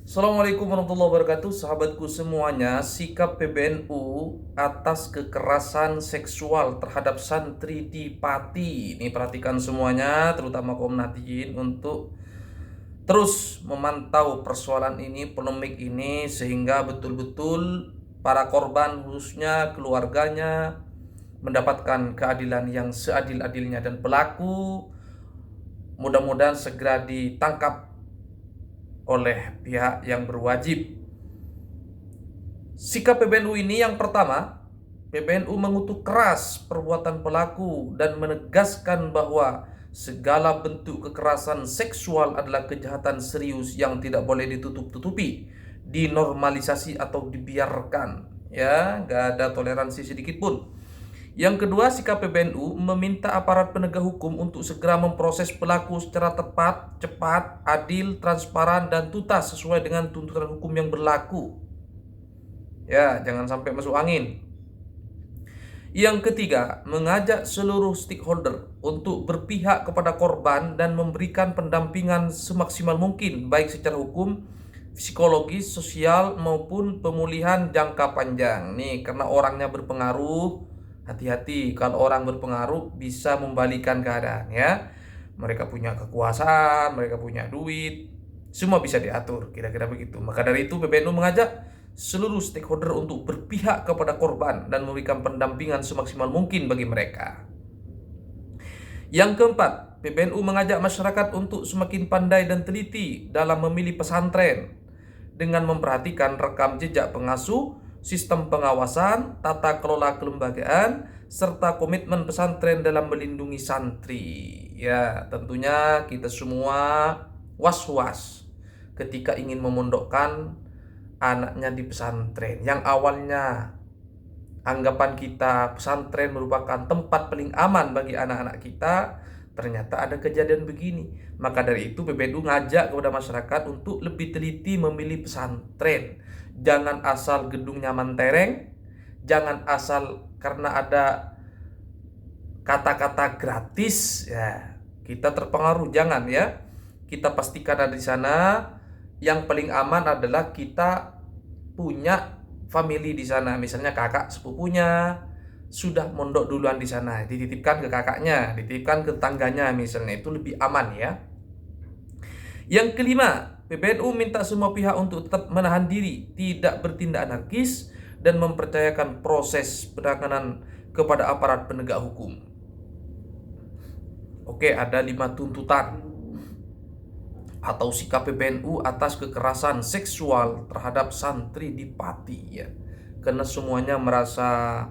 Assalamualaikum warahmatullahi wabarakatuh, sahabatku semuanya. Sikap PBNU atas kekerasan seksual terhadap santri di Pati. Ini perhatikan semuanya, terutama kaum nahdien, untuk terus memantau persoalan ini, polemik ini, sehingga betul-betul para korban, khususnya keluarganya, mendapatkan keadilan yang seadil-adilnya, dan pelaku mudah-mudahan segera ditangkap oleh pihak yang berwajib. Sikap PBNU ini yang pertama, PBNU mengutuk keras perbuatan pelaku dan menegaskan bahwa segala bentuk kekerasan seksual adalah kejahatan serius yang tidak boleh ditutup-tutupi, dinormalisasi atau dibiarkan. Ya, gak ada toleransi sedikit pun. Yang kedua, sikap PBNU meminta aparat penegak hukum untuk segera memproses pelaku secara tepat, cepat, adil, transparan, dan tuntas sesuai dengan tuntutan hukum yang berlaku. Ya, jangan sampai masuk angin. Yang ketiga, mengajak seluruh stakeholder untuk berpihak kepada korban dan memberikan pendampingan semaksimal mungkin, baik secara hukum, psikologis, sosial, maupun pemulihan jangka panjang. Nih, karena orangnya berpengaruh, hati-hati. Kalau orang berpengaruh bisa membalikan keadaan, ya. Mereka punya kekuasaan, mereka punya duit, semua bisa diatur, kira-kira begitu. Maka dari itu PBNU mengajak seluruh stakeholder untuk berpihak kepada korban dan memberikan pendampingan semaksimal mungkin bagi mereka. Yang keempat, PBNU mengajak masyarakat untuk semakin pandai dan teliti dalam memilih pesantren dengan memperhatikan rekam jejak pengasuh, sistem pengawasan, tata kelola kelembagaan, serta komitmen pesantren dalam melindungi santri. Ya, tentunya kita semua was-was ketika ingin memondokkan anaknya di pesantren. Yang awalnya anggapan kita pesantren merupakan tempat paling aman bagi anak-anak kita, ternyata ada kejadian begini. Maka dari itu PBNU ngajak kepada masyarakat untuk lebih teliti memilih pesantren. Jangan asal gedung nyaman tereng, jangan asal karena ada kata-kata gratis ya kita terpengaruh, jangan ya. Kita pastikan ada di sana. Yang paling aman adalah kita punya family di sana, misalnya kakak sepupunya sudah mondok duluan di sana, dititipkan ke kakaknya, dititipkan ke tetangganya misalnya, itu lebih aman ya. Yang kelima, PBNU minta semua pihak untuk tetap menahan diri, tidak bertindak anarkis, dan mempercayakan proses penanganan kepada aparat penegak hukum. Oke, ada 5 tuntutan atau sikap PBNU atas kekerasan seksual terhadap santri di Pati ya. Karena semuanya merasa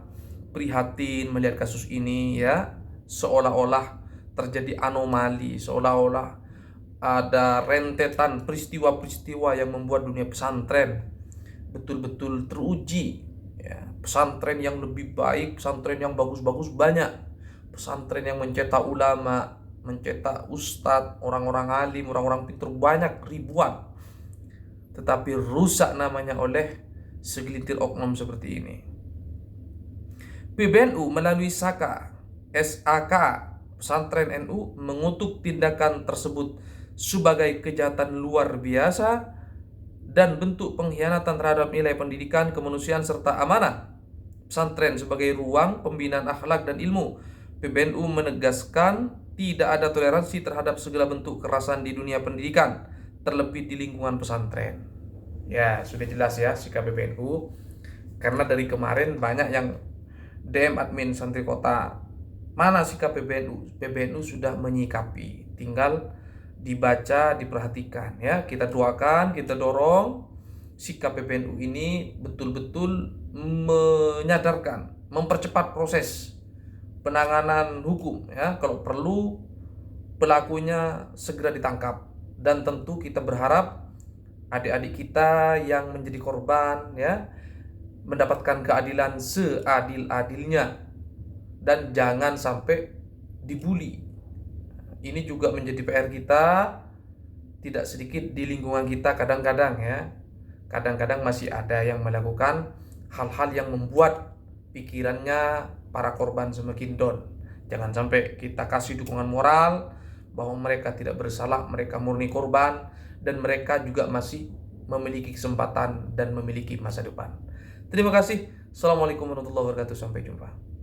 prihatin melihat kasus ini ya, seolah-olah terjadi anomali, seolah-olah ada rentetan peristiwa-peristiwa yang membuat dunia pesantren betul-betul teruji ya. Pesantren yang lebih baik, pesantren yang bagus-bagus banyak, pesantren yang mencetak ulama, mencetak ustadz, orang-orang alim, orang-orang pintar banyak, ribuan. Tetapi rusak namanya oleh segelintir oknum seperti ini. PBNU melalui SAK Pesantren NU mengutuk tindakan tersebut sebagai kejahatan luar biasa dan bentuk pengkhianatan terhadap nilai pendidikan, kemanusiaan, serta amanah pesantren sebagai ruang pembinaan akhlak dan ilmu. PBNU menegaskan tidak ada toleransi terhadap segala bentuk kekerasan di dunia pendidikan, terlebih di lingkungan pesantren. Ya, sudah jelas ya sikap PBNU. Karena dari kemarin banyak yang DM admin Santri Kota, mana sikap PBNU? PBNU sudah menyikapi, tinggal dibaca, diperhatikan ya. Kita doakan, kita dorong sikap PBNU ini betul-betul menyadarkan, mempercepat proses penanganan hukum ya. Kalau perlu pelakunya segera ditangkap, dan tentu kita berharap adik-adik kita yang menjadi korban ya mendapatkan keadilan seadil-adilnya dan jangan sampai dibully. Ini juga menjadi PR kita, tidak sedikit di lingkungan kita kadang-kadang ya. Kadang-kadang masih ada yang melakukan hal-hal yang membuat pikirannya para korban semakin down. Jangan sampai kita kasih dukungan moral bahwa mereka tidak bersalah, mereka murni korban, dan mereka juga masih memiliki kesempatan dan memiliki masa depan. Terima kasih. Assalamualaikum warahmatullahi wabarakatuh. Sampai jumpa.